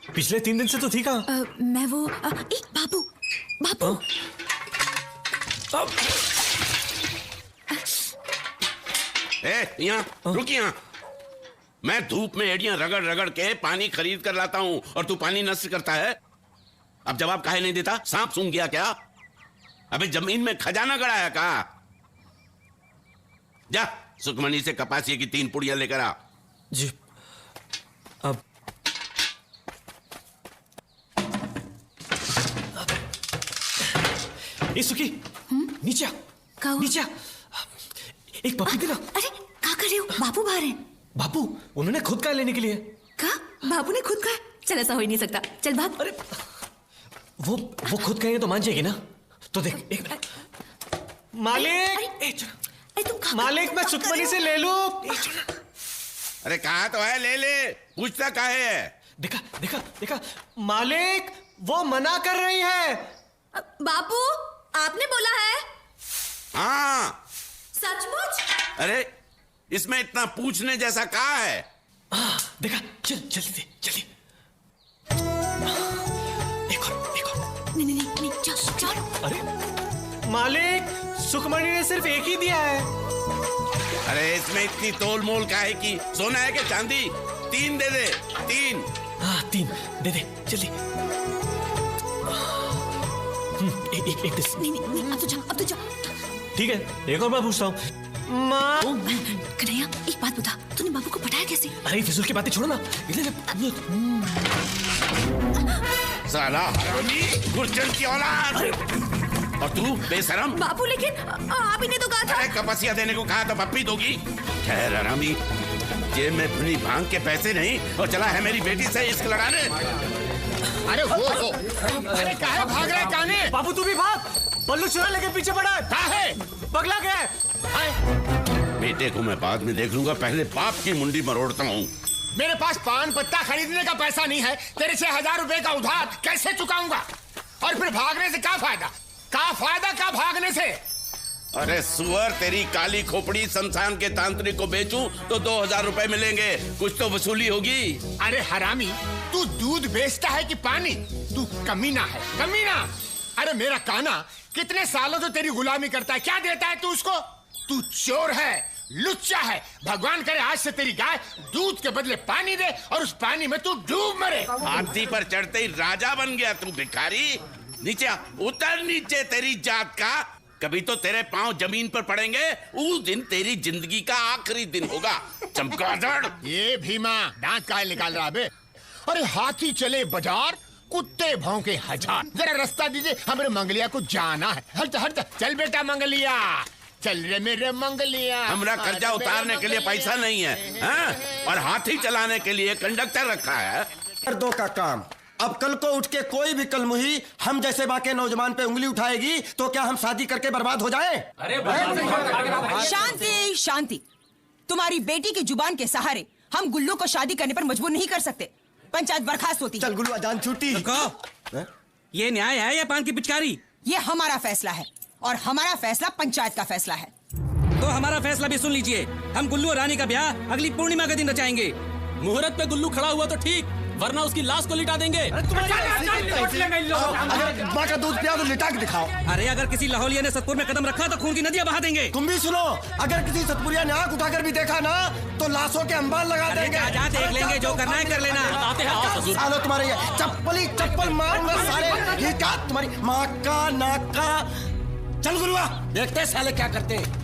पिछले 3 दिन से तो थी कहाँ? मैं वो बाबू बाबू यहाँ रुक यहाँ। मैं धूप में एड़ियां रगड़ रगड़ के पानी खरीद कर लाता हूँ और तू पानी नष्ट करता है। अब जवाब काहे नहीं देता? सांप सूंघ गया क्या? अबे जमीन में खजाना गड़ा है क्या? जा सुखमणि से कपासिया की 3 पुड़ियां लेकर आ। जी। अब ए सुखी, नीचे आ। नीचे आ। एक पप्पी देना। अरे क्या कर रहे हो? बाबू बाहर हैं। बापू उन्होंने खुद का लेने के लिए। क्या? बाबू ने खुद का? चल ऐसा हो ही नहीं सकता, चल भाग। अरे वो खुद कहेंगे तो मान जाएगी ना? तो देख एक मिनट। मालिक, मालिक मैं सुखमणि से ले लूं? अरे कहा तो है ले ले, पूछता काहे है? देखा देखा देखा मालिक वो मना कर रही है। बापू आपने बोला है? हाँ। सचमुच? अरे इसमें इतना पूछने जैसा कहा है? देखा, चल जल्दी जल्दी। एक और। नहीं चलो। अरे मालिक सुखमणि ने सिर्फ एक ही दिया है। अरे इसमें इतनी तोल मोल काहे की? सोना है कि चांदी? 3 दे दे, 3। हाँ 3 दे दे जल्दी। एक नहीं अब तो जा। ठीक है एक और मैं पूछता हूँ। माँ कन्हैया एक बात बता, तूने बाबू को पटाया कैसे? अरे फिजूल की बातें छोड़ो ना। साला हरामी, गुर्जन की औलाद। और तू बेशरम। बाबू लेकिन आप ही ने तो कहा था। अरे कपसिया देने को कहा तो पप्पी दोगी? खैर हरामी, जेब में भुनी भांग के पैसे नहीं और चला है मेरी बेटी से इश्क लड़ाने। अरे वो अरे काहे भाग रहे काने? बाबू तू भी भाग। बल्लू चुरा लेके पीछे पड़ा है। काहे? पगला गया है। बेटे को मैं बाद में देख लूंगा, पहले बाप की मुंडी मरोड़ता हूँ। मेरे पास पान पत्ता खरीदने का पैसा नहीं है, तेरे से 1000 रुपए का उधार कैसे चुकाऊंगा? और फिर भागने से क्या फायदा? क्या भागने से? अरे सुअर, तेरी काली खोपड़ी शमशान के तांत्रिक को बेचूं तो 2000 रुपए मिलेंगे, कुछ तो वसूली होगी। अरे हरामी, तू दूध बेचता है कि पानी? तू कमीना है, कमीना। अरे मेरा काना कितने सालों से तेरी गुलामी करता है, क्या देता है तू उसको? तू चोर है, लुच्चा है। भगवान करे आज से तेरी गाय दूध के बदले पानी दे और उस पानी में तू डूब मरे। हाथी पर चढ़ते ही राजा बन गया तू भिखारी। नीचे उतर नीचे, तेरी जात का। कभी तो तेरे पांव जमीन पर पड़ेंगे, उस दिन तेरी जिंदगी का आखिरी दिन होगा। चमगादड़। ये भीमा दांत काहे निकाल रहा बे? अरे हाथी चले बाजार, कुत्ते भौंके 1000। जरा रास्ता दीजिए, हमारे मंगलिया को जाना है। हट चल बेटा मंगलिया, चल रे मेरे मंगलिया। हमरा कर्जा उतारने के लिए पैसा नहीं है, हाँ? और हाथी चलाने के लिए कंडक्टर रखा है। मर्दों का काम। अब कल को उठ के कोई भी कलमुही हम जैसे बाके नौजवान पे उंगली उठाएगी तो क्या हम शादी करके बर्बाद हो जाएं? शांति शांति। तुम्हारी बेटी की जुबान के सहारे हम गुल्लू को शादी करने पर मजबूर नहीं कर सकते। पंचायत बर्खास्त होती है। चल गुल्लू अजान छुट्टी। ये न्याय है या पान की पिचकारी? ये हमारा फैसला है और हमारा फैसला पंचायत का फैसला है। तो हमारा फैसला भी सुन लीजिए। हम गुल्लू और रानी का ब्याह अगली पूर्णिमा के दिन रचाएंगे। मुहूर्त पे गुल्लू खड़ा हुआ तो ठीक, वरना उसकी लाश को लिटा देंगे। माँ का दूध पिया तो लिटा के दिखाओ। अरे अगर किसी लाहौलिया ने सतपुर में कदम रखा तो खून की नदियां बहा देंगे। तुम भी सुनो, अगर किसी सतपुरिया ने आंख उठाकर भी देखा ना तो लाशों के अंबार लगा देंगे। जा देख लेंगे, जो करना है कर लेना। सालो तुम्हारे ये चप्पल मारूंगा साले। ये क्या तुम्हारी माँ का नाक का? चल गुरुआ, देखते हैं साले क्या करते हैं।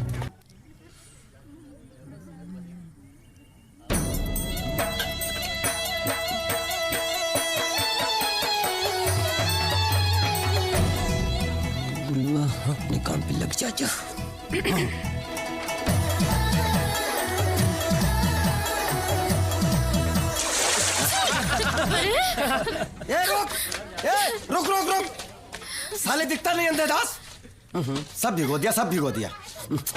अपने काम पे लग जा। रुक। साले दिखता नहीं अंधेदास। सब भिगो दिया।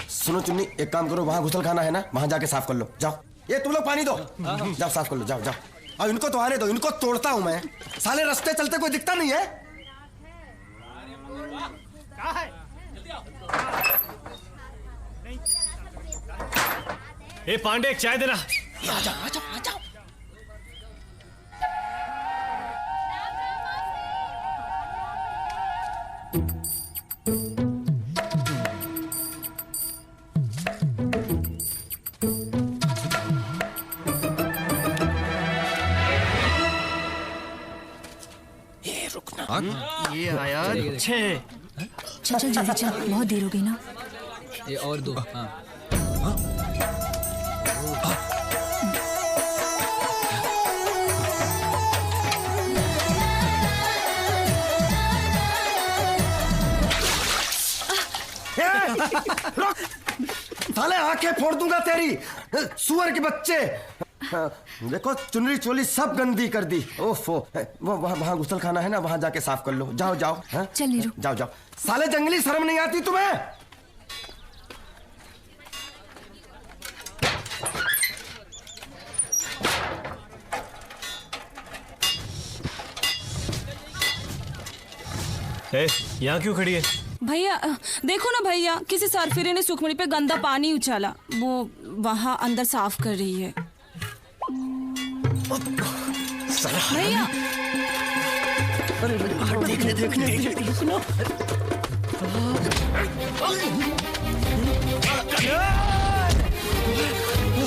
सुनो चुन्नी, एक काम करो, वहाँ घुसल खाना है ना, वहाँ जाके साफ कर लो। जाओ, ये तुम लोग पानी दो, जाओ साफ कर लो, जाओ। और इनको तो आने दो, इनको तोड़ता हूँ मैं। साले रास्ते चलते कोई दिखता नहीं है। ए पांडे, एक चाय देना। आ जाओ। ये रुकना। ये आया 6। चल चल जल्दी चल, बहुत देर हो गई ना। ये और दो। हाँ। साले आंखें फोड़ दूंगा तेरी, सुअर के बच्चे। देखो चुनरी चोली सब गंदी कर दी। ओफो, वो वहाँ गुसल खाना है ना, वहाँ जाके साफ कर लो। जाओ जाओ। हाँ? चल नीरू। जाओ जाओ। साले जंगली शर्म नहीं आती तुम्हें? यहाँ क्यों खड़ी है? भैया देखो ना भैया, किसी सरफिरे ने सुखमणि पे गंदा पानी उछाला, वो वहाँ अंदर साफ कर रही है। भैया देखने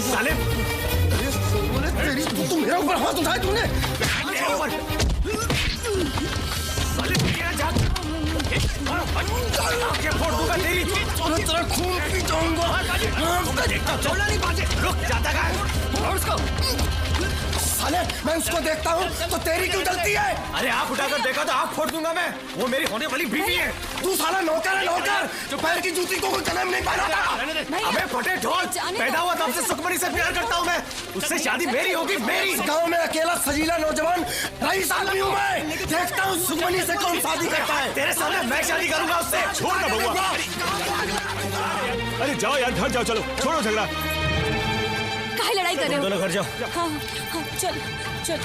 साले तू मेरे ऊपर हाथ उठाया तूने? आंखें फोड़ दूंगा तेरी, तेरा खून पी जाऊंगा। चलना नहीं बाजे, रुक जाता है। और उसको साले मैं उसको देखता हूँ तो तेरी क्यों जलती है? अरे आंख उठाकर देखा तो आंख फोड़ दूंगा मैं। वो मेरी होने वाली बीवी है। तू साला नौकर है, नौकर जो पैर की जूती को कोई कदम नहीं पहनाता। अबे फटे ढोल, पैदा हुआ तब से सुखमणि से प्यार करता हूँ मैं। उससे शादी मेरी होगी, मेरी। इस गांव में अकेला सजीला नौजवान रईस आदमी हूँ मैं। देखता हूँ सुखमणि से कौन शादी करता है। तेरे सामने मैं शादी करूंगा उससे। छोड़ ना बउआ। अरे जाओ यार, घर जाओ, चलो छोड़ो झगड़ा। काहे लड़ाई कर रहे हो? दोनों घर जाओ। हाँ हाँ चल चल।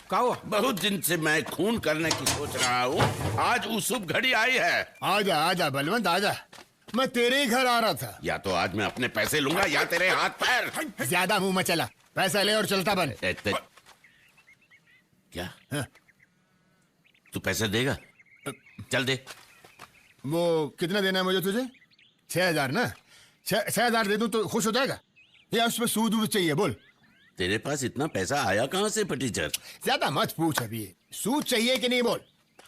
क्या हुआ? बहुत दिन से मैं खून करने की सोच रहा हूँ, आज वो शुभ घड़ी आई है। आजा आजा बलवंत आजा, मैं तेरे ही घर आ रहा था। या तो आज मैं अपने पैसे लूंगा या तेरे हाथ पैर। ज्यादा मुंह में चला, पैसा ले और चलता बन। क्या? हाँ? तू पैसे देगा? चल दे। वो कितना देना है मुझे तुझे? 6,000 ना? 6,000 दे दूं तो खुश हो जाएगा या उसमें सूद वूद चाहिए? बोल। तेरे पास इतना पैसा आया कहाँ से फटीचर? ज्यादा मत पूछ, अभी सूद चाहिए कि नहीं बोल।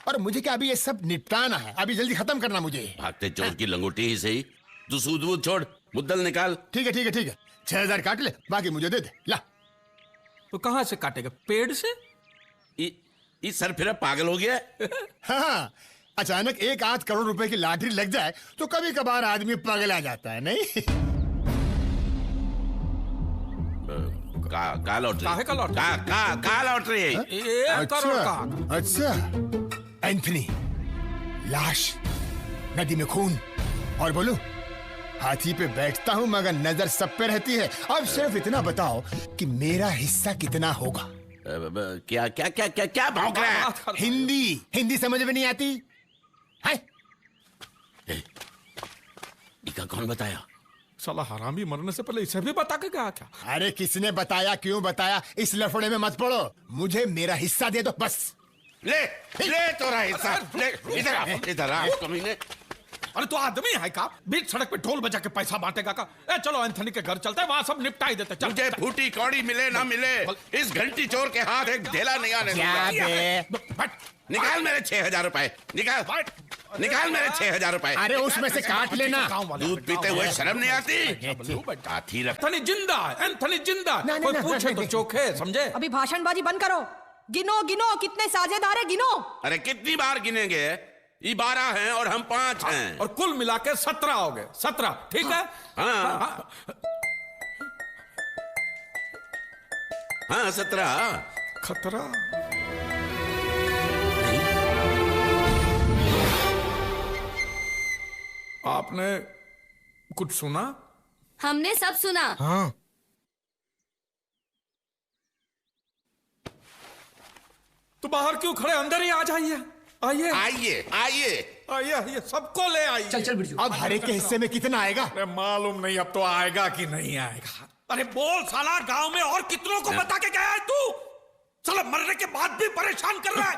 और मुझे क्या अभी ये सब निपटाना है, अभी जल्दी खत्म करना मुझे। भागते चोर की लंगोटी ही सही। तू सूद वूद छोड़, मुद्दल निकाल। ठीक है ठीक है ठीक है, 6,000 काट ले, बाकी मुझे दे दे। ला। तो कहाँ से काटेगा? पेड़ से? इस सर फिर पागल हो गया। हाँ, अचानक 1-8 करोड़ रुपए की लॉटरी लग जाए तो कभी कभार आदमी पागल आ जाता है, नहीं? का लॉटरी? काहे का लॉटरी? का लॉटरी? 1 करोड़ का। अच्छा, एंथनी, लाश, नदी में खून, और बोलूं, हाथी पे बैठता हूं मगर नजर सब पे रहती है। अब सिर्फ इतना बताओ कि मेरा हिस्सा कितना होगा? क्या क्या क्या क्या क्या भौंक रहा है? हिंदी समझ में नहीं आती है? इका कौन बताया? साला हरामी मरने से पहले इसे भी बता के गया क्या? अरे किसने बताया, क्यों बताया, इस लफड़े में मत पड़ो। मुझे मेरा हिस्सा दे दो बस। ले तोरा हिस्सा ले। इधर आ कमीने। अरे तो आदमी है का? बीच सड़क पे ढोल बजा के पैसा बांटेगा का? चलो एंथनी के घर चलते हैं, वहां सब निपटा ही देते। मुझे फूटी कौड़ी मिले ना मिले, इस घंटी चोर के हाथ एक ढेला नहीं आने दूंगा। निकाल मेरे 6,000 रुपए, निकाल मेरे 6,000 रुपए। अरे उसमें से काट लेना। दूध पीते हुए शर्म नहीं आती? हाथी रख। एंथनी जिंदा है, एंथनी जिंदा। कोई पूछे तो चोखे, समझे? अभी भाषणबाजी बंद करो। गिनो गिनो, कितने साझेदार है, गिनो। अरे कितनी बार गिनेंगे? ये 12 हैं और हम 5 हैं। और कुल मिला के 17 हो गए। 17, ठीक है? हाँ 17। खतरा। आपने कुछ सुना? हमने सब सुना। हाँ। तो बाहर क्यों खड़े, अंदर ही आ जाइए। आइए आइए आइए आइए आइए, सबको ले आइए। चल बिरजू। अब हर एक के हिस्से में कितना आएगा? अरे मालूम नहीं अब तो आएगा कि नहीं आएगा। अरे बोल साला, गांव में और कितनों को बता के गया है तू? साला तो मरने के बाद भी परेशान कर रहा है।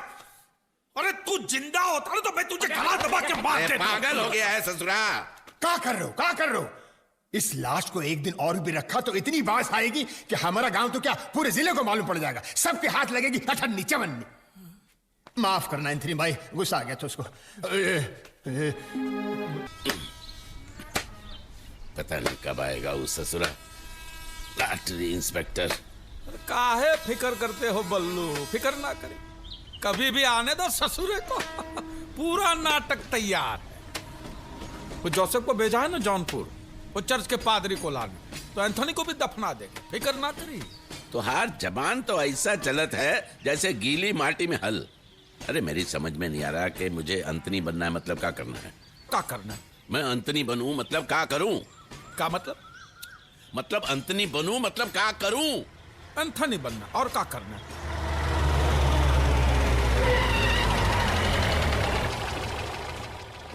अरे तू जिंदा होता ना तो मैं तुझे गला दबा के मार अरे देता। पागल हो गया है ससुरा। क्या कर रहे हो? इस लाश को एक दिन और भी रखा तो इतनी बास आएगी कि हमारा गांव तो क्या पूरे जिले को मालूम पड़ जाएगा। सबके हाथ लगेगी अठन्नी चवन्नी। माफ करना एंथनी भाई, गुस्सा आ गया था उसको। पता नहीं कब आएगा वो ससुरा लॉटरी इंस्पेक्टर। काहे फिकर करते हो बल्लू? फिकर ना करे, कभी भी आने दो ससुरे को। पूरा नाटक तैयार है। वो जोसेफ को भेजा है ना जौनपुर, वो चर्च के पादरी को लाने, तो एंथोनी को भी दफना देंगे। फिकर ना करी। तो हर जबान तो ऐसा चलत है जैसे गीली माटी में हल। अरे मेरी समझ में नहीं आ रहा कि मुझे अंतनी बनना है मतलब क्या करना है? क्या करना है? मैं अंतनी बनूं मतलब क्या करूं? क्या मतलब? मतलब अंतनी बनूं मतलब क्या करूं? एंथनी बनना और क्या करना है?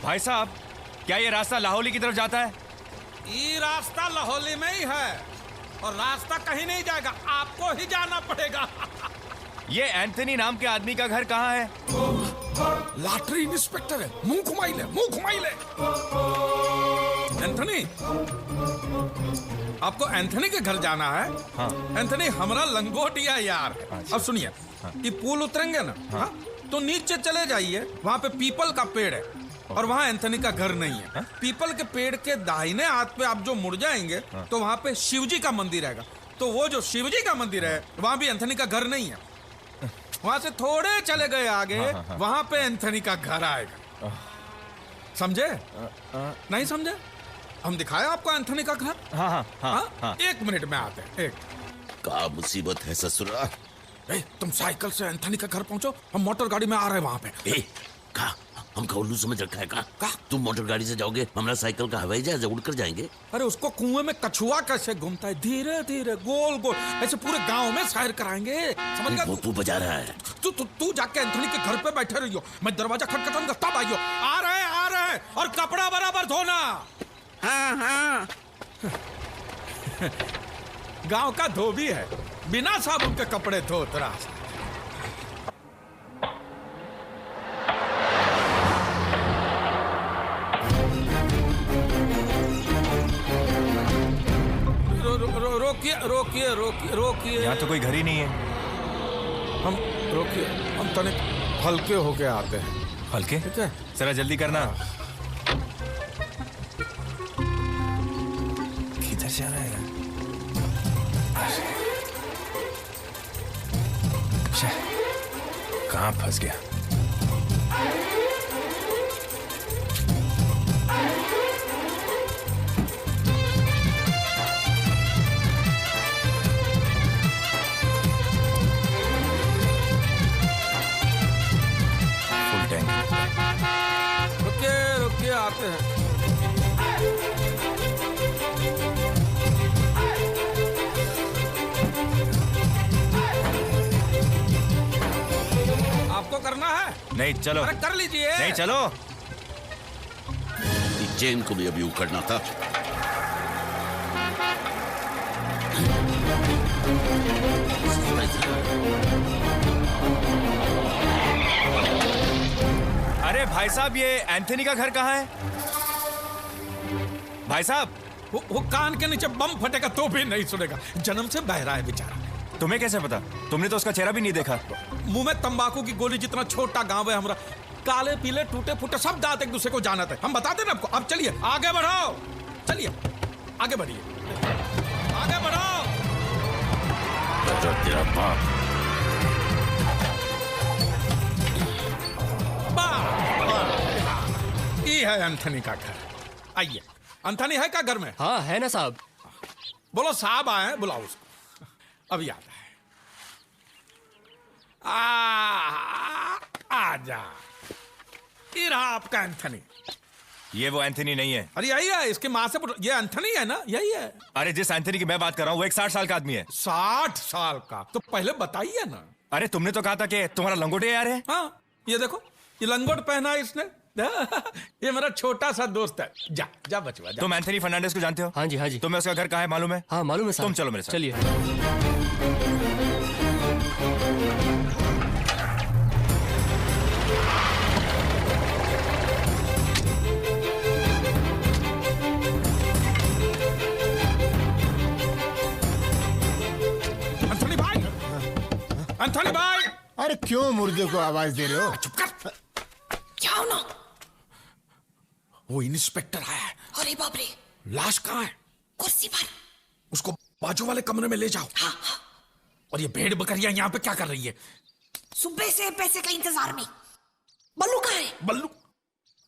भाई साहब, क्या ये रास्ता लाहौली की तरफ जाता है? ये रास्ता लाहौली में ही है और रास्ता कहीं नहीं जाएगा, आपको ही जाना पड़ेगा। ये एंथनी नाम के आदमी का घर कहाँ है? लॉटरी इंस्पेक्टर है, मुंह घुमाई ले। एंथनी, आपको एंथनी के घर जाना है? हाँ। एंथनी हमारा लंगोटिया यार है। अब सुनिए, ये पुल उतरेंगे ना, हाँ? तो नीचे चले जाइए, वहाँ पे पीपल का पेड़ है और वहाँ एंथनी का घर नहीं है। पीपल के पेड़ के दाहिने हाथ पे आप जो मुड़ जाएंगे तो वहाँ पे शिवजी का मंदिर आएगा। तो वो जो शिवजी का मंदिर है वहाँ भी एंथनी का घर नहीं है। वहाँ से थोड़े चले गए आगे, वहाँ पे एंथनी का घर आएगा। समझे? नहीं समझे? हम दिखाए आपको एंथनी का घर? हाँ। 1 मिनट में आते हैं। एक क्या मुसीबत है ससुरा? तुम साइकिल से एंथनी का घर पहुंचो, हम मोटर गाड़ी में आ रहे हैं वहाँ पे। हमका उल्लू समझ रखा है का? तुम मोटर गाड़ी से जाओगे, हमारा साइकिल का हवाई जहाज उड़कर जाएंगे। अरे उसको कुएं में कछुआ कैसे घूमता है, धीरे धीरे गोल गोल ऐसे पूरे गांव में सैर कराएंगे। समझ गया? तू बजा रहा है। तू जाके एंथनी के घर पे बैठे रहियो, मैं दरवाजा खटखटाऊंगा तब आइयो। आ रहे हैं और कपड़ा बराबर धोना। हाँ। गांव का धोबी है, बिना साबुन के कपड़े धोत रहा। रोकिए। यहाँ तो कोई घर ही नहीं है। हम तनिक हल्के होके आते हैं। हल्के? ठीक है, जरा जल्दी करना। किधर जा रहा है? कहाँ फंस गया? रुकिए आते हैं। आपको करना है? नहीं, चलो। अरे कर लीजिए। नहीं, चलो। चेन को भी अभी उखड़ना था। अरे भाई साहब, ये एंथनी का घर कहाँ है? भाई साहब, वो कान के नीचे बम फटेगा तो भी नहीं सुनेगा। जन्म से बहरा है बेचारा। तुम्हें कैसे पता? तुमने तो उसका चेहरा भी नहीं देखा। मुंह में तंबाकू की गोली जितना छोटा गांव है हमारा। काले पीले टूटे फूटे सब दांत एक दूसरे को जानते हैं। हम बताते ना आपको। अब चलिए आगे बढ़ाओ, चलिए आगे बढ़िए, आगे बढ़ाओ। तेरा बाप। ये है एंथनी का घर। आइए। एंथनी है क्या घर में? हाँ है ना साहब। बोलो साहब आए, बुलाओ उसको। अब याद है। आजा। ये रहा आपका एंथनी। ये वो एंथनी नहीं है। अरे यही है, इसकी माँ से ये एंथनी है ना, यही है। अरे जिस एंथनी की मैं बात कर रहा हूँ वो एक 60 साल का आदमी है। 60 साल का? तो पहले बताइए ना। अरे तुमने तो कहा था कि तुम्हारा लंगोटे यार है। हाँ, ये देखो, ये लंगोट पहना है इसने। ये मेरा छोटा सा दोस्त है। जा बचवा जा। तुम एंथनी फर्नांडिस को जानते हो? हाँ जी। तुम्हें उसका घर कहाँ है मालूम है? हाँ मालूम है साहब। तुम चलो मेरे साथ। चलिए। एंथनी भाई, एंथनी भाई। अरे क्यों मुर्दे को आवाज दे रहे हो? चुप कर। क्या हो ना? वो इंस्पेक्टर आया है। अरे बाप रे। लाश कहाँ है? कुर्सी पर। उसको बाजू वाले कमरे में ले जाओ। हाँ, हाँ। और ये भेड़ बकरियां यहाँ पे क्या कर रही है? सुबह से पैसे के इंतजार में। बल्लू कहाँ है? बल्लू,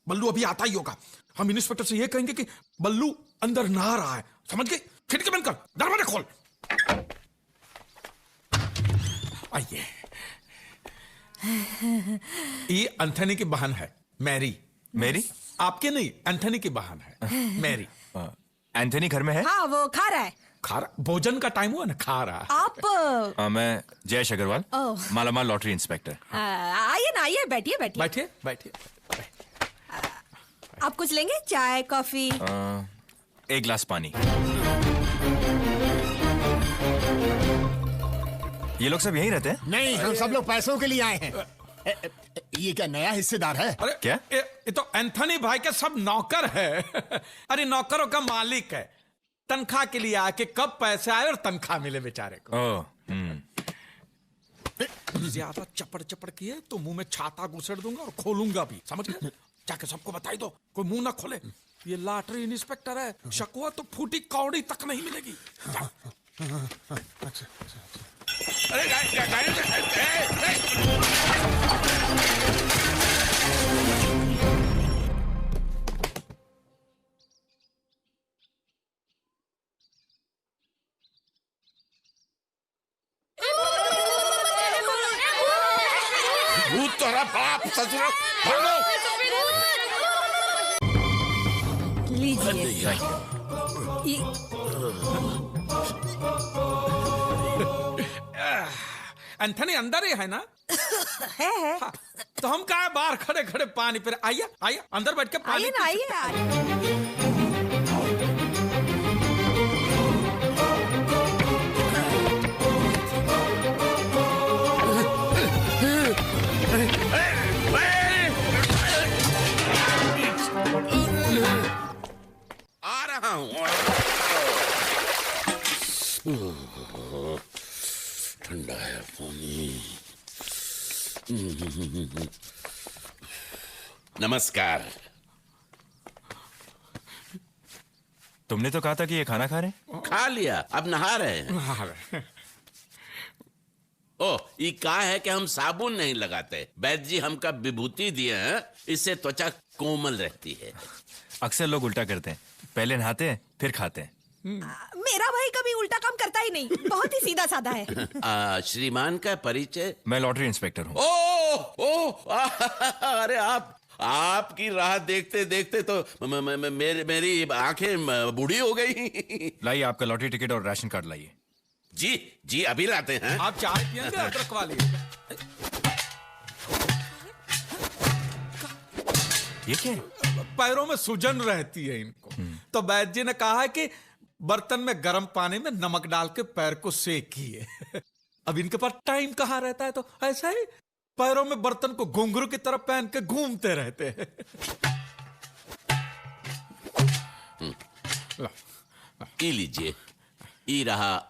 बल्लू अभी आता ही होगा। हम इंस्पेक्टर से ये कहेंगे कि बल्लू अंदर नहा रहा है, समझ गए? खिड़की बंद कर, दरवाजा खोल। आइए। ये एंथनी की बहन है, मैरी। मेरी? आपके नहीं, एंथनी की बहन है, मैरी। एंथनी घर में है? हाँ, वो खा रहा है। खा रहा? भोजन का टाइम हुआ ना, खा रहा। आप मैं जयेश अग्रवाल, मालामाल लॉटरी इंस्पेक्टर। आइए ना, आइए, बैठिए बैठिए। बैठिए बैठिए। आप कुछ लेंगे? चाय, कॉफी? एक गिलास पानी। ये लोग सब यहीं रहते हैं? नहीं, हम सब लोग पैसों के लिए आए हैं। ये क्या नया हिस्सेदार है? अरे क्या? ये तो एंथनी भाई के सब नौकर है। अरे नौकरों का मालिक है। तनख्वाह के लिए आके कब पैसे आए और तनख्वाह मिले बेचारे को। ज्यादा चपड़ चपड़ किए तो मुंह में छाता घुसेड़ दूंगा और खोलूंगा भी, समझ गए? जाके सबको बताई दो, कोई मुंह ना खोले। ये लॉटरी इंस्पेक्टर है, शक हुआ तो फूटी कौड़ी तक नहीं मिलेगी। अरे भूत तोरा बाप ससुर, भागो। लीजिए। एंथनी अंदर ही है ना? है। हाँ, तो हम कहा बाहर खड़े खड़े पानी पे? आइए आइए अंदर बैठ के पानी आइए ना, आइए। आ रहा हूं। ठंडा है पानी। नमस्कार। तुमने तो कहा था कि ये खाना खा रहे हैं? खा लिया, अब नहा रहे हैं। ओ, ये कहा है कि हम साबुन नहीं लगाते। वैद्य जी हमका विभूति दिए हैं, इससे त्वचा कोमल रहती है। अक्सर लोग उल्टा करते हैं, पहले नहाते हैं फिर खाते हैं। मेरा भाई कभी उल्टा काम करता ही नहीं, बहुत ही सीधा साधा है। श्रीमान का परिचय? मैं लॉटरी इंस्पेक्टर हूँ। अरे आपकी राह देखते देखते तो मेरी आंखें बूढ़ी हो गई। लाइए आपका लॉटरी टिकट और राशन कार्ड लाइए। जी जी, अभी लाते हैं। आप चाय पियेंगे अदरक वाली? ये क्या है? पैरों में सूजन रहती है इनको, तो वैद्य जी ने कहा है कि बर्तन में गर्म पानी में नमक डाल के पैर को सेकिए। अब इनके पास टाइम कहाँ रहता है, तो ऐसा ही पैरों में बर्तन को घुंघरू की तरफ पहन के घूमते रहते हैं। ये लीजिए, ई रहा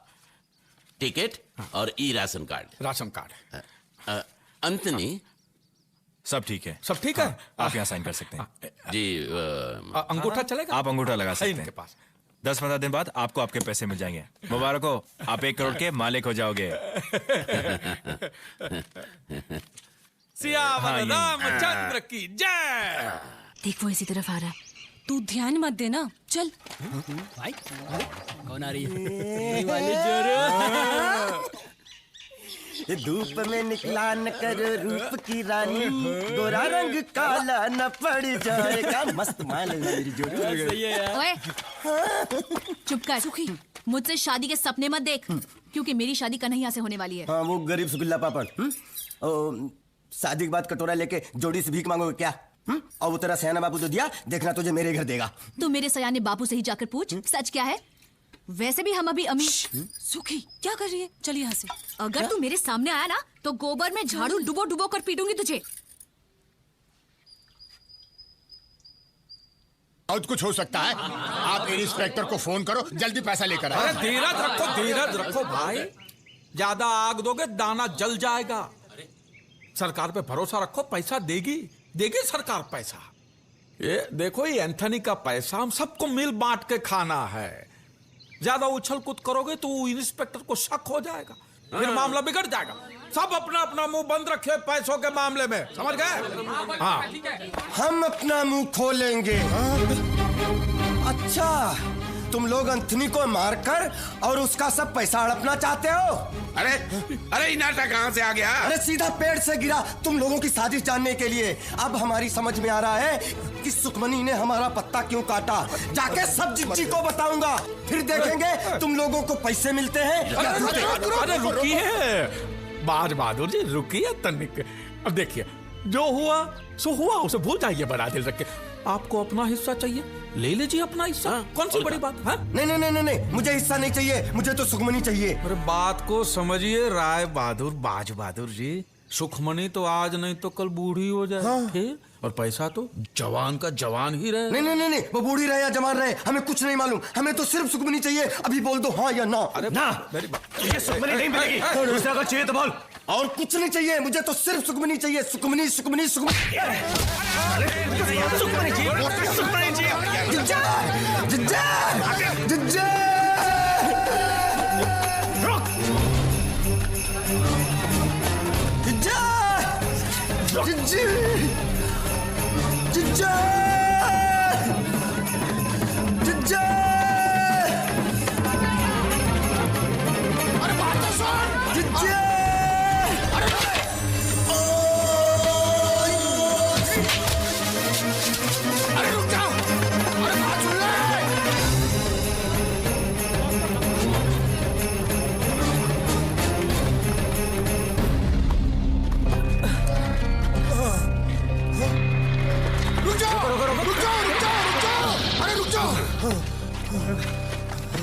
टिकट और ई ration card. Ration card. Antony, सब ठीक है? सब ठीक है। आप यहाँ साइन कर सकते हैं। जी। अंगूठा चलेगा? आप अंगूठा लगा सकते इनके हैं। पास 10-15 दिन बाद आपको आपके पैसे मिल जाएंगे। मुबारक हो, आप 1 करोड़ के मालिक हो जाओगे। सियावर रामचंद्र की जय। देख वो इसी तरफ आ रहा है, तू ध्यान मत देना। चल। भाई कौन आ रही है? ये धूप में निकला न कर रूप की रानी, गोरा रंग काला न पड़ जाएगा। मस्त माल है मेरी जोड़ी। सही है यार। ओए, चुप कर सुखी, मुझसे शादी के सपने मत देख, क्योंकि मेरी शादी कन्हैया से होने वाली है। हाँ, वो गरीब सुगुल्ला पापड़। शादी के बाद कटोरा लेके जोड़ी से भीख मांगोगे क्या? और वो तेरा सयाना बापू तो दिया, देखना तुझे मेरे घर देगा। तू मेरे सयाने बापू से ही जाकर पूछ सच क्या है। वैसे भी हम अभी अमीर। सुखी क्या कर रही है? चल यहाँ से। अगर तू मेरे सामने आया ना तो गोबर में झाड़ू डुबो डुबो कर पीटूंगी तुझे। बहुत कुछ हो सकता है। आप इंस्पेक्टर को फोन करो, जल्दी पैसा लेकर आए। अरे धीरज रखो भाई। ज्यादा आग दोगे दाना जल जाएगा। सरकार पे भरोसा रखो, पैसा देगी सरकार पैसा। ये देखो, ये एंथनी का पैसा हम सबको मिल बांट के खाना है। ज्यादा उछल कूद करोगे तो इंस्पेक्टर को शक हो जाएगा, फिर मामला बिगड़ जाएगा। सब अपना अपना मुंह बंद रखे पैसों के मामले में, समझ गए? हाँ, हम अपना मुंह खोलेंगे। अच्छा, तुम लोग एंथनी को मारकर और उसका सब पैसा हड़पना चाहते हो? अरे ये नाटक कहाँ से आ गया? अरे सीधा पेड़ से गिरा तुम लोगों की साजिश जानने के लिए। अब हमारी समझ में आ रहा है कि सुखमनी ने हमारा पत्ता क्यों काटा। जाके सब जिज्जी को बताऊंगा, फिर देखेंगे तुम लोगों को पैसे मिलते हैं या अरे रुकिए बाज बहादुर जी, रुकिए तनिक। अब देखिए, जो हुआ सो हुआ, उसे भूल जाइए बड़ा दिल रख के। आपको अपना हिस्सा चाहिए, ले लीजिए अपना हिस्सा। कौन सी बड़ी बात है? नहीं, मुझे हिस्सा नहीं चाहिए, मुझे तो सुखमनी चाहिए। अरे बात को समझिए राय बहादुर, बाज बहादुर जी। सुखमनी तो आज नहीं तो कल बूढ़ी हो जाए। हाँ। फिर और पैसा तो जवान का जवान ही रहे। नहीं, वो बूढ़ी रहे या जवान रहे हमें कुछ नहीं मालूम, हमें तो सिर्फ सुखमनी चाहिए। अभी बोल दो हाँ या ना। अरे ना, मेरी बात, तुझे सुखमनी नहीं मिलेगी। दूसरा को चाहिए तो बोल। और कुछ नहीं चाहिए, मुझे तो सिर्फ सुखमनी चाहिए। सुखमनी सुखमनी चाहिए। अरे बात तो सुन। अरे रुक जाओ, अरे बात सुन ले।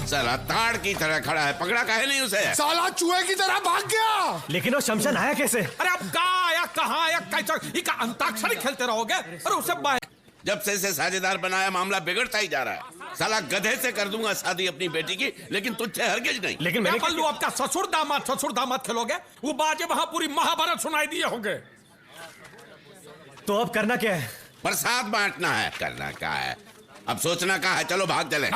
साला ताड़ की तरह खड़ा है, पकड़ा काहे नहीं उसे? साला चूहे की तरह भाग गया। लेकिन वो शमशान आया कैसे? अरे अब कहाँ आया, कहाँ आया, कैसा? इका अंताक्षरी खेलते रहोगे? अरे उसे जब से इसे साझेदार बनाया मामला बिगड़ता ही जा रहा है। साला गधे से कर दूंगा शादी अपनी बेटी की, लेकिन तुझसे हरगिज नहीं। लेकिन मैंने पल्लू आपका ससुर दामाद खेलोगे? वो बाजे वहां पूरी महाभारत सुनाई दिए होंगे। तो अब करना क्या है? प्रसाद बांटना है। करना क्या है, अब सोचना क्या है। चलो भाग चले।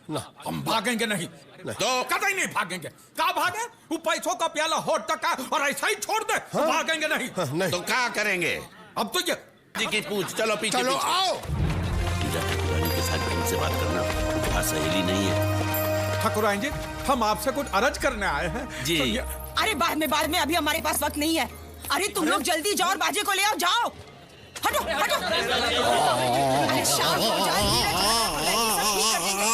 ना, हम भागेंगे नहीं तो कतई नहीं भागेंगे। कहाँ भागे? वो पैसों का प्याला होठ तक है और ऐसा ही छोड़ दे। हाँ? भागेंगे नहीं। नहीं तो क्या करेंगे? अब तो ये जी की पूछ। चलो पीछे चलो पीछे। आओ। रानी के साथ ढंग से बात करना तुम्हारा सहेली नहीं है। ठाकुराइन जी, हम आपसे कुछ अर्ज करने आए हैं जी। अरे बाद में, अभी हमारे पास वक्त नहीं है। अरे तुम लोग जल्दी जाओ और बाजे को ले आओ, जाओ। हटो। अरे शाम हो जाए, सब ठीक कर देंगे।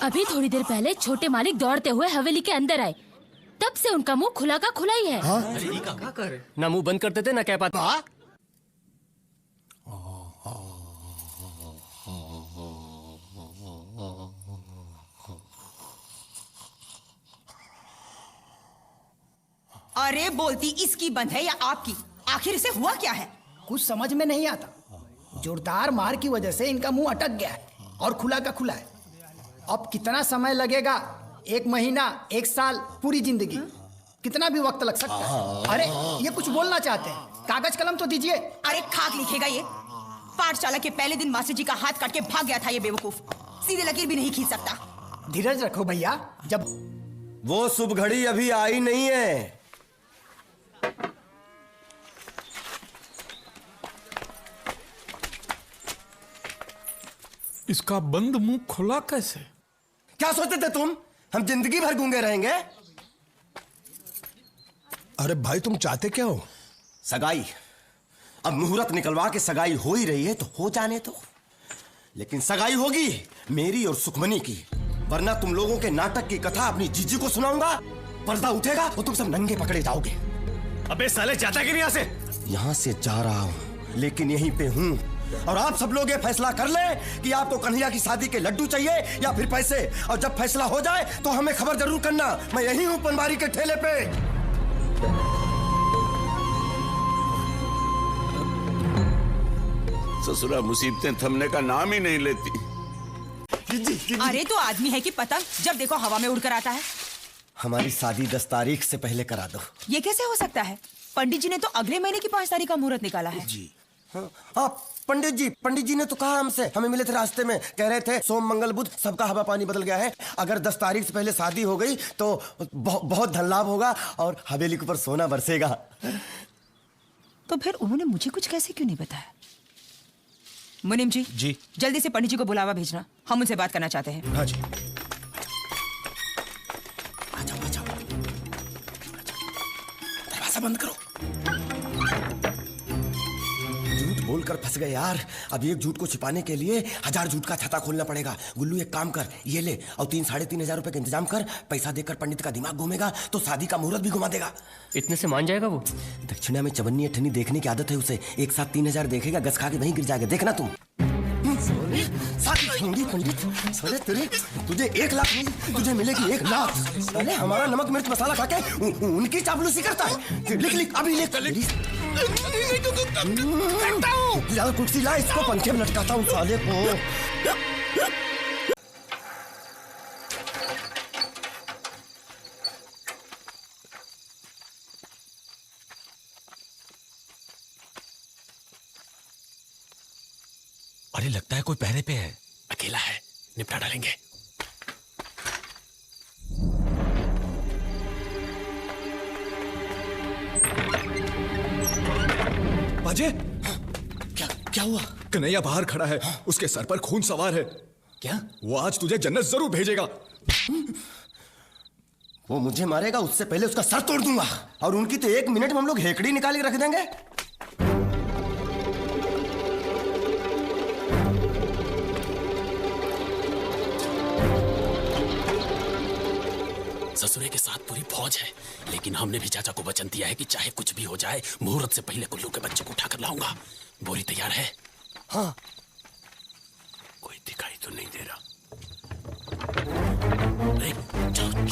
अभी थोड़ी देर पहले छोटे मालिक दौड़ते हुए हवेली के अंदर आए, तब से उनका मुंह खुला का खुला ही है। ना मुंह बंद करते थे ना कह पाते। अरे बोलती इसकी बंद है या आपकी? आखिर इसे हुआ क्या है? कुछ समझ में नहीं आता। जोरदार मार की वजह से इनका मुंह अटक गया है और खुला का खुला है। अब कितना समय लगेगा? 1 महीना, 1 साल, पूरी जिंदगी, कितना भी वक्त लग सकता है। अरे ये कुछ बोलना चाहते हैं, कागज कलम तो दीजिए। अरे खाक लिखेगा ये। पाठशाला के पहले दिन मास्टर जी का हाथ काट के भाग गया था ये बेवकूफ, सीधे लकीर भी नहीं खींच सकता। धीरज रखो भैया, जब वो शुभ घड़ी अभी आई नहीं है। इसका बंद मुंह खुला कैसे? क्या सोचते थे तुम हम जिंदगी भर गूंगे रहेंगे? अरे भाई तुम चाहते क्या हो? सगाई। अब मुहूर्त निकलवा के सगाई हो ही रही है तो हो जाने दो। लेकिन सगाई होगी मेरी और सुखमनी की, वरना तुम लोगों के नाटक की कथा अपनी जीजी को सुनाऊंगा। पर्दा उठेगा तो तुम सब नंगे पकड़े जाओगे। अबे साले जाता कि नहीं यहाँ से? यहाँ से जा रहा हूँ लेकिन यहीं पे हूँ। और आप सब लोग ये फैसला कर लें कि आपको कन्हैया की शादी के लड्डू चाहिए या फिर पैसे। और जब फैसला हो जाए तो हमें खबर जरूर करना। मैं यहीं हूँ पनवारी के ठेले पे। ससुरा मुसीबतें थमने का नाम ही नहीं लेती। अरे तो आदमी है कि पतंग, जब देखो हवा में उड़कर आता है। हमारी शादी 10 तारीख से पहले करा दो। ये कैसे हो सकता है? पंडित जी ने तो अगले महीने की 5 तारीख का मुहूर्त निकाला है। जी हाँ, पंडित जी ने तो कहा हमसे, हमें मिले थे रास्ते में, कह रहे थे सोम मंगल बुध सबका हवा पानी बदल गया है, अगर 10 तारीख से पहले शादी हो गई तो बहुत धन लाभ होगा और हवेली के ऊपर सोना बरसेगा। तो फिर उन्होंने मुझे कुछ कैसे क्यों नहीं बताया? मुनीम जी, जल्दी से पंडित जी को बुलावा भेजना, हम उनसे बात करना चाहते हैं। हाँ जी। दरवाजा बंद करो। झूठ बोलकर फंस गए यार। अब एक झूठ को छिपाने के लिए 1000 झूठ का छाता खोलना पड़ेगा। गुल्लू एक काम कर, ये ले और 3-3.5 हजार रुपए का इंतजाम कर। पैसा देकर पंडित का दिमाग घूमेगा तो शादी का मुहूर्त भी घुमा देगा। इतने से मान जाएगा वो? दक्षिणा में चवन्नी अठन्नी देखने की आदत है उसे। एक साथ 3000 देखेगा, गस खा के वहीं गिर जाएगा, देखना तुम। पंडित साले तेरे, तुझे 1 लाख नहीं, तुझे मिलेगी 1 लाख। साले हमारा नमक मिर्च मसाला खा के उनकी चापलूसी करता है। लिख अभी लिख। ला कुर्सी ला, इसको पंखे में लटकाता हूँ साले को। अरे लगता है कोई पहरे पे है, अकेला है, निपटा डालेंगे। बाजे, क्या हुआ? कन्हैया बाहर खड़ा है, उसके सर पर खून सवार है। क्या? वो आज तुझे जन्नत जरूर भेजेगा। वो मुझे मारेगा, उससे पहले उसका सर तोड़ दूंगा। और उनकी तो 1 मिनट में हम लोग हेकड़ी निकाल के रख देंगे। ससुरे के साथ पूरी फौज है, लेकिन हमने भी चाचा को वचन दिया है कि चाहे कुछ भी हो जाए, मुहूर्त से पहले गुल्लू के बच्चे को उठाकर लाऊंगा। बोरी तैयार है? हाँ। कोई दिखाई तो नहीं दे रहा। अरे चलो।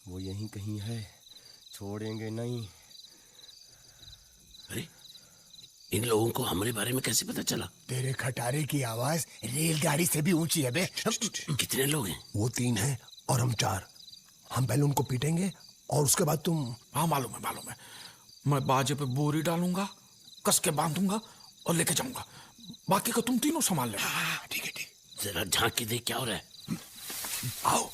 वो यहीं कहीं है, छोड़ेंगे नहीं। अरे इन लोगों को हमारे बारे में कैसे पता चला? तेरे खटारे की आवाज रेलगाड़ी से भी ऊंची है बे। कितने लोग हैं? वो 3 हैं और हम 4। हम पहले उनको पीटेंगे और उसके बाद तुम। हाँ मालूम है। मैं बाजे पे बोरी डालूंगा, कस के बांधूंगा और लेके जाऊंगा। बाकी का तुम तीनों संभाल लेना। ठीक है। जरा झांक के देख क्या हो रहा है। आओ।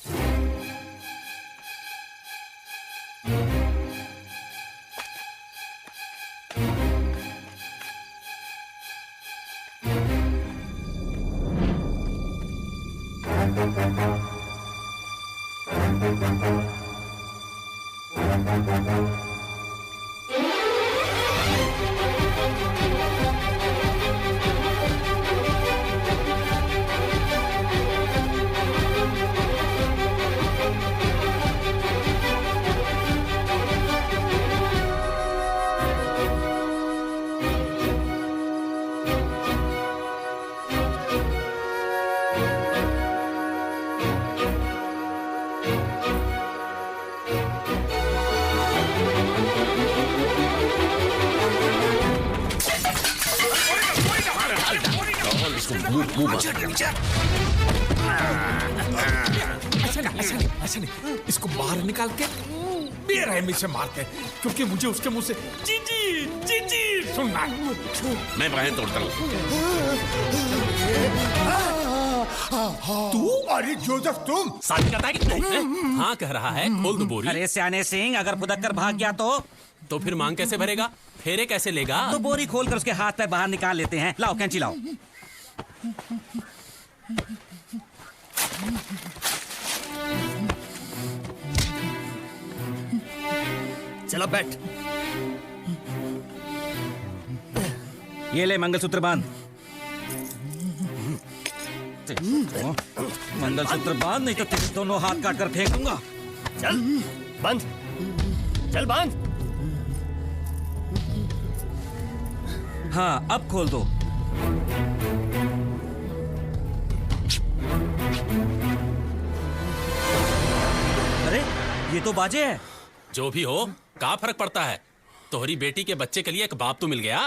ऐसा नहीं, इसको बाहर निकाल के बेरहमी से मारते हैं, क्योंकि मुझे उसके मुंह से जी सुनना है। मैं बाहें तोड़ता हूँ। तू? अरे जोसेफ तुम? शादी करता है कि नहीं? हाँ कह रहा है, खोल दो बोरी। अरे सियाने सिंह, अगर फुदक कर भाग गया तो फिर मांग कैसे भरेगा? फेरे कैसे लेगा? तो बोरी खोलकर उसके हाथ पे बाहर निकाल लेते हैं। लाओ कैंची लाओ। चलो बैठ। ये ले मंगलसूत्र बांध। मंगलसूत्र बांध, नहीं तो तेरे दोनों हाथ काट कर फेंक दूंगा। चल बांध, चल बांध। हाँ अब खोल दो। ये तो बाजे है। जो भी हो, क्या फर्क पड़ता है? तोहरी बेटी के बच्चे के लिए एक बाप तो मिल गया।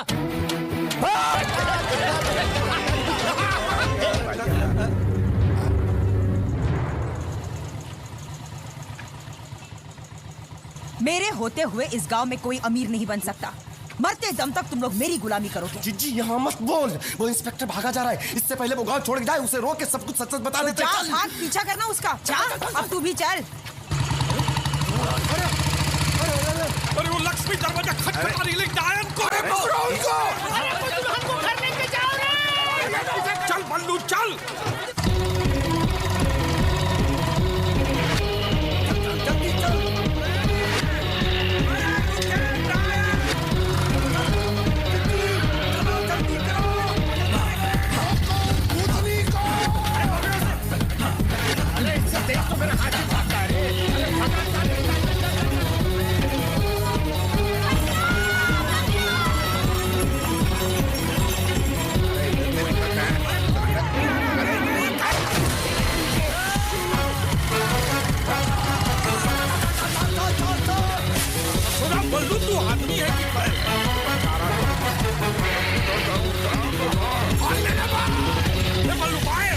मेरे होते हुए इस गांव में कोई अमीर नहीं बन सकता। मरते दम तक तुम लोग मेरी गुलामी करोगे। जीजी यहाँ मत बोल, वो इंस्पेक्टर भागा जा रहा है। इससे पहले वो गांव छोड़ के जाए, उसे रोक के सब कुछ सच सच बता देते। जा भाग, पीछा करना उसका। जा, अब तू भी चल। अरे वो लक्ष्मी दरवाजा खटखटा रही है, डायन को देखो। हमको घर लेके जाओ रे। चल बल्लू चल। बल्लू तू आदमी है कि बल्लू बाएं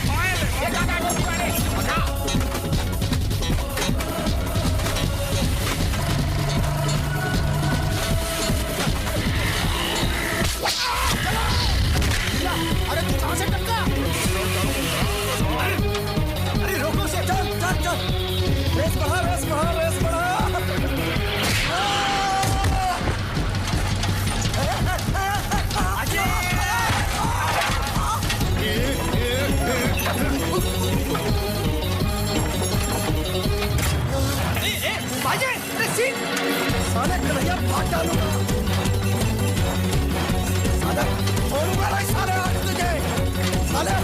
अरे तू कहां से टपका? अरे रोको से, चल चल चल, रेस बढ़ा रेस बढ़ा रेस बढ़ा। बाजे, अरे सीन साले कन्हैया भाग डालूंगा। साले छोड़ूंगा नहीं, साले आज तुझे साले।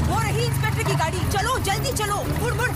वो रही इंस्पेक्टर की गाड़ी। चलो जल्दी चलो, मुड़ मुड़।